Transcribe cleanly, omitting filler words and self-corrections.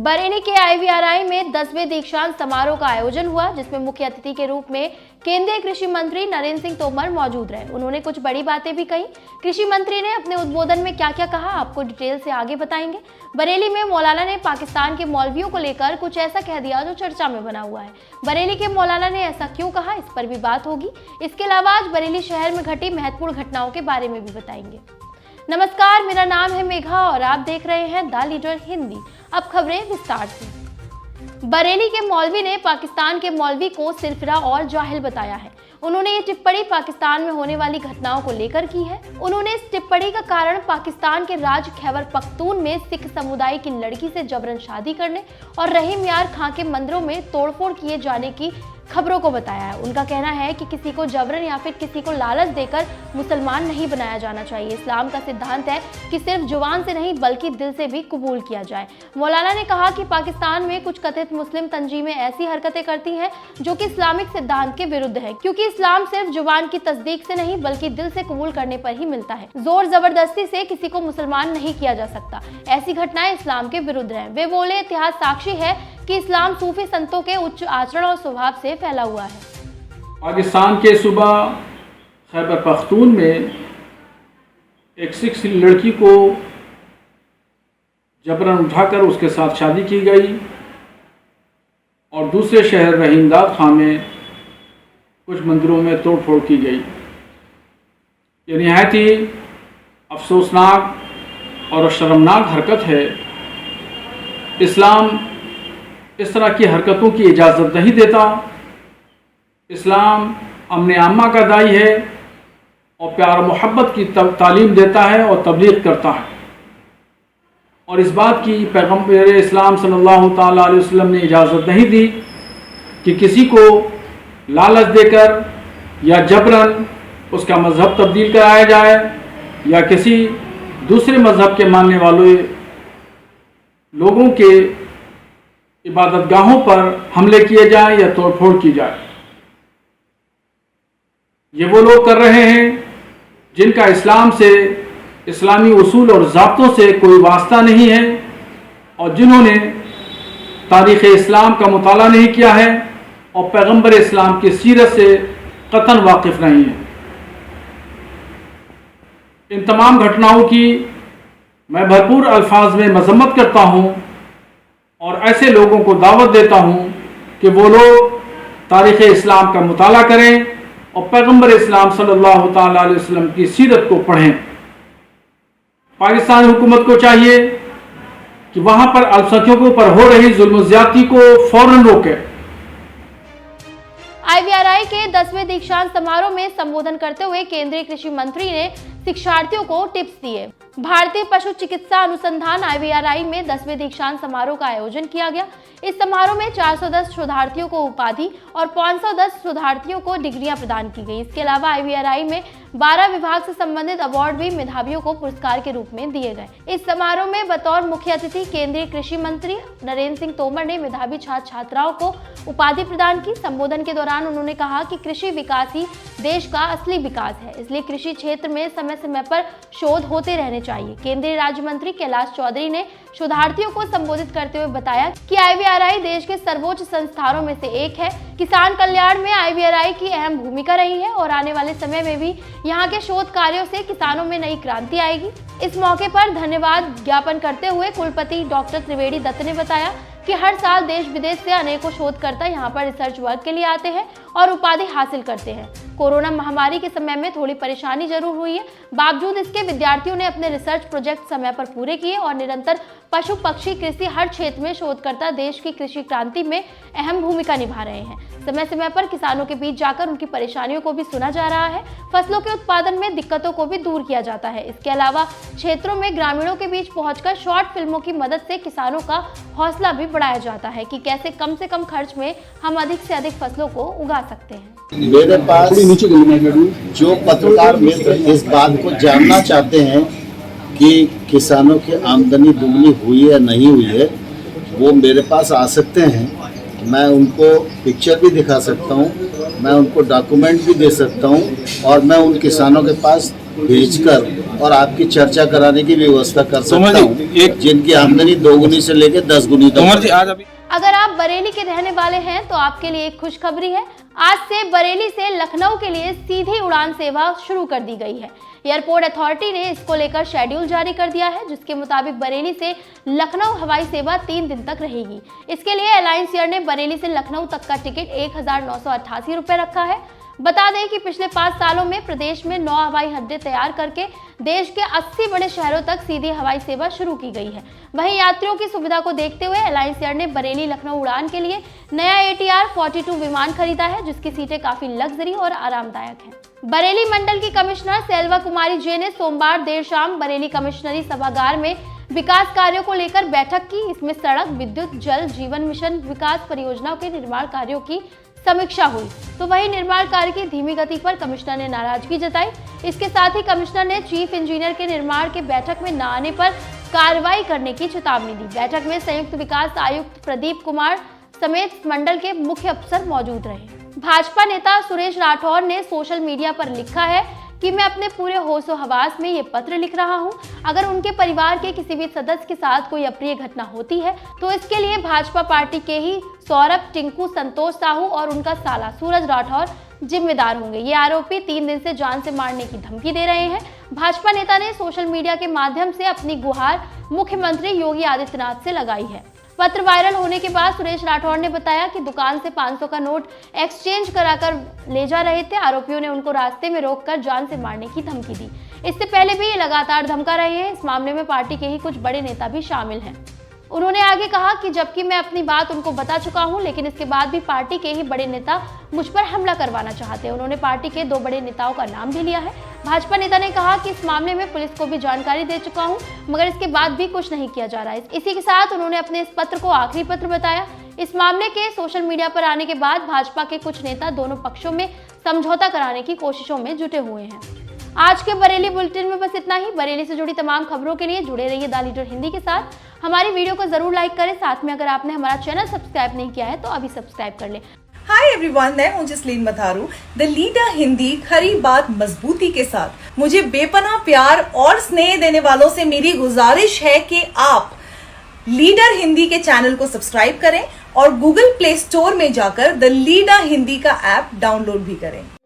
बरेली के आईवीआरआई में 10वें दीक्षांत समारोह का आयोजन हुआ, जिसमें मुख्य अतिथि के रूप में केंद्रीय कृषि मंत्री नरेंद्र सिंह तोमर मौजूद रहे। उन्होंने कुछ बड़ी बातें भी कही। कृषि मंत्री ने अपने उद्बोधन में क्या क्या कहा, आपको डिटेल से आगे बताएंगे। बरेली में मौलाना ने पाकिस्तान के मौलवियों को लेकर कुछ ऐसा कह दिया जो चर्चा में बना हुआ है। बरेली के मौलाना ने ऐसा क्यों कहा, इस पर भी बात होगी। इसके अलावा आज बरेली शहर में घटी महत्वपूर्ण घटनाओं के बारे में भी बताएंगे। नमस्कार, मेरा नाम है मेघा और आप देख रहे हैं द लीडर हिंदी। अब खबरें विस्तार से। बरेली के मौलवी ने पाकिस्तान के मौलवी को सिरफिरा और जाहिल बताया है। उन्होंने ये टिप्पणी पाकिस्तान में होने वाली घटनाओं को लेकर की है। उन्होंने इस टिप्पणी का कारण पाकिस्तान के राज्य खैबर पख्तून में सिख समुदाय की लड़की से जबरन शादी करने और रहीम यार खां के मंदिरों में तोड़फोड़ किए जाने की खबरों को बताया है। उनका कहना है कि किसी को जबरन या फिर किसी को लालच देकर मुसलमान नहीं बनाया जाना चाहिए। इस्लाम का सिद्धांत है कि सिर्फ जुबान से नहीं बल्कि दिल से भी कबूल किया जाए। मौलाना ने कहा कि पाकिस्तान में कुछ कथित मुस्लिम तंजीमें ऐसी हरकतें करती हैं जो कि इस्लामिक सिद्धांत के विरुद्ध है, क्योंकि इस्लाम सिर्फ जुबान की तस्दीक से नहीं बल्कि दिल से कबूल करने पर ही मिलता है। जोर जबरदस्ती से किसी को मुसलमान नहीं किया जा सकता। ऐसी घटनाएं इस्लाम के विरुद्ध है। वे बोले, इतिहास साक्षी है कि इस्लाम सूफी संतों के उच्च आचरण और स्वभाव से फैला हुआ है। पाकिस्तान के सूबा खैबर पख्तून में एक सिख लड़की को जबरन उठाकर उसके साथ शादी की गई और दूसरे शहर रहीम यार खां में कुछ मंदिरों में तोड़फोड़ की गई। ये निहायत ही अफसोसनाक और शर्मनाक हरकत है। इस्लाम इस तरह की हरकतों की इजाज़त नहीं देता। इस्लाम अमन आमा का दाई है और प्यार मोहब्बत की तालीम देता है और तबलीग करता है, और इस बात की पैगम्बर इस्लाम सल्लल्लाहु ताला अलैहि वसल्लम ने इजाज़त नहीं दी कि किसी को लालच देकर या जबरन उसका मज़हब तब्दील कराया जाए या किसी दूसरे मज़हब के मानने वाले लोगों के इबादतगाहों पर हमले किए जाए या तोड़फोड़ की जाए। ये वो लोग कर रहे हैं जिनका इस्लाम से, इस्लामी उसूल और ज़ाब्तों से कोई वास्ता नहीं है और जिन्होंने तारीख़ इस्लाम का मुताला नहीं किया है और पैगम्बर इस्लाम की सीरत से कतन वाकिफ़ नहीं है। इन तमाम घटनाओं की मैं भरपूर अल्फाज में मज़म्मत करता हूँ और ऐसे लोगों को दावत देता हूँ कि वो लोग तारीख़ इस्लाम का मुताला करें और पैगम्बर इस्लाम सल्लल्लाहु ताला अलैहि वसल्लम की सीरत को पढ़ें। पाकिस्तान हुकूमत को चाहिए कि वहाँ पर अल्पसंख्यकों पर हो रही जुल्म ज़्यादती को फ़ौरन रोके। आईवीआरआई के 10वें दीक्षांत समारोह में संबोधन करते हुए केंद्रीय कृषि मंत्री ने शिक्षार्थियों को टिप्स दिए। भारतीय पशु चिकित्सा अनुसंधान आईवीआरआई में 10वें दीक्षांत समारोह का आयोजन किया गया। इस समारोह में 410 शोधार्थियों को उपाधि और 510 शोधार्थियों को डिग्रियां प्रदान की गई। इसके अलावा आईवीआरआई में 12 विभाग से संबंधित अवार्ड भी मेधावियों को पुरस्कार के रूप में दिए गए। इस समारोह में बतौर मुख्य अतिथि केंद्रीय कृषि मंत्री नरेंद्र सिंह तोमर ने मेधावी छात्र छात्राओं को उपाधि प्रदान की। संबोधन के दौरान उन्होंने कहा कि कृषि विकास ही देश का असली विकास है, इसलिए कृषि क्षेत्र में समय समय पर शोध होते रहने चाहिए। केंद्रीय राज्य मंत्री कैलाश चौधरी ने शोधार्थियों को संबोधित करते हुए बताया कि आईवीआरआई देश के सर्वोच्च संस्थानों में से एक है। किसान कल्याण में आईवीआरआई की अहम भूमिका रही है और आने वाले समय में भी यहाँ के शोध कार्यों से किसानों में नई क्रांति आएगी। इस मौके पर धन्यवाद ज्ञापन करते हुए कुलपति डॉक्टर त्रिवेदी दत्त ने बताया कि हर साल देश विदेश से अनेकों शोधकर्ता यहाँ पर रिसर्च वर्क के लिए आते हैं और उपाधि हासिल करते हैं। कोरोना महामारी के समय में थोड़ी परेशानी जरूर हुई है, बावजूद इसके विद्यार्थियों ने अपने रिसर्च प्रोजेक्ट समय पर पूरे किए और निरंतर पशु पक्षी कृषि हर क्षेत्र में शोधकर्ता देश की कृषि क्रांति में अहम भूमिका निभा रहे हैं। समय समय पर किसानों के बीच जाकर उनकी परेशानियों को भी सुना जा रहा है। फसलों के उत्पादन में दिक्कतों को भी दूर किया जाता है। इसके अलावा क्षेत्रों में ग्रामीणों के बीच पहुंचकर शॉर्ट फिल्मों की मदद से किसानों का हौसला भी बढ़ाया जाता है कि कैसे कम से कम खर्च में हम अधिक से अधिक फसलों को उगा सकते हैं। मेरे पास जो पत्रकार मित्र इस बात को जानना चाहते हैं कि किसानों की आमदनी दुगनी हुई है नहीं हुई है, वो मेरे पास आ सकते हैं। मैं उनको पिक्चर भी दिखा सकता हूँ, मैं उनको डॉक्यूमेंट भी दे सकता हूँ और मैं उन किसानों के पास भेजकर और आपकी चर्चा कराने की व्यवस्था कर तोमर सकता जी, हूँ, जिनकी आमदनी 2 गुनी से लेकर 10 गुनी तोमर तक। जी आज अभी अगर आप बरेली के रहने वाले हैं तो आपके लिए एक खुशखबरी है। आज से बरेली से लखनऊ के लिए सीधी उड़ान सेवा शुरू कर दी गई है। एयरपोर्ट अथॉरिटी ने इसको लेकर शेड्यूल जारी कर दिया है, जिसके मुताबिक बरेली से लखनऊ हवाई सेवा 3 दिन तक रहेगी। इसके लिए एलायंस एयर ने बरेली से लखनऊ तक का टिकट 1988 रुपए रखा है। बता दें कि पिछले 5 सालों में प्रदेश में 9 हवाई अड्डे तैयार करके देश के 80 बड़े शहरों तक सीधी हवाई सेवा शुरू की गई है। वहीं यात्रियों की सुविधा को देखते हुए एलायंस एयर ने बरेली लखनऊ उड़ान के लिए नया ATR 42 विमान खरीदा है, जिसकी सीटें काफी लग्जरी और आरामदायक हैं। बरेली मंडल की कमिश्नर सेल्वा कुमारी जे ने सोमवार देर शाम बरेली कमिश्नरी सभागार में विकास कार्यों को लेकर बैठक की। इसमें सड़क, विद्युत, जल जीवन मिशन विकास परियोजनाओं के निर्माण कार्यों की समीक्षा हुई। तो वहीं निर्माण कार्य की धीमी गति पर कमिश्नर ने नाराजगी जताई। इसके साथ ही कमिश्नर ने चीफ इंजीनियर के निर्माण के बैठक में न आने पर कार्रवाई करने की चेतावनी दी। बैठक में संयुक्त विकास आयुक्त प्रदीप कुमार समेत मंडल के मुख्य अफसर मौजूद रहे। भाजपा नेता सुरेश राठौर ने सोशल मीडिया पर लिखा है कि मैं अपने पूरे होशो हवास में ये पत्र लिख रहा हूं। अगर उनके परिवार के किसी भी सदस्य के साथ कोई अप्रिय घटना होती है तो इसके लिए भाजपा पार्टी के ही सौरभ, टिंकू, संतोष साहू और उनका साला सूरज राठौर जिम्मेदार होंगे। ये आरोपी 3 दिन से जान से मारने की धमकी दे रहे हैं। भाजपा नेता ने सोशल मीडिया के माध्यम से अपनी गुहार मुख्यमंत्री योगी आदित्यनाथ से लगाई है। पत्र वायरल होने के बाद सुरेश राठौर ने बताया कि दुकान से 500 का नोट एक्सचेंज कराकर ले जा रहे थे। आरोपियों ने उनको रास्ते में रोककर जान से मारने की धमकी दी। इससे पहले भी ये लगातार धमका रहे हैं। इस मामले में पार्टी के ही कुछ बड़े नेता भी शामिल हैं। उन्होंने आगे कहा कि जबकि मैं अपनी बात उनको बता चुका हूं, लेकिन इसके बाद भी पार्टी के ही बड़े नेता मुझ पर हमला करवाना चाहते हैं। उन्होंने पार्टी के 2 बड़े नेताओं का नाम भी लिया है। भाजपा नेता ने कहा कि इस मामले में पुलिस को भी जानकारी दे चुका हूं, मगर इसके बाद भी कुछ नहीं किया जा रहा है। इसी के साथ उन्होंने अपने इस पत्र को आखिरी पत्र बताया। इस मामले के सोशल मीडिया पर आने के बाद भाजपा के कुछ नेता दोनों पक्षों में समझौता कराने की कोशिशों में जुटे हुए हैं। आज के बरेली बुलेटिन में बस इतना ही। बरेली से जुड़ी तमाम खबरों के लिए जुड़े रहिए द लीडर हिंदी के साथ। हमारी वीडियो को जरूर लाइक करें। साथ में अगर आपने हमारा चैनल सब्सक्राइब नहीं किया है तो अभी सब्सक्राइब कर लें। हाय एवरीवन, मैं हूं जसलीन मथारू, द लीडर हिंदी। खरी बात मजबूती के साथ। मुझे बेपनाह प्यार और स्नेह देने वालों से मेरी गुजारिश है कि आप लीडर हिंदी के चैनल को सब्सक्राइब करें और गूगल प्ले स्टोर में जाकर द लीडर हिंदी का ऐप डाउनलोड भी करें।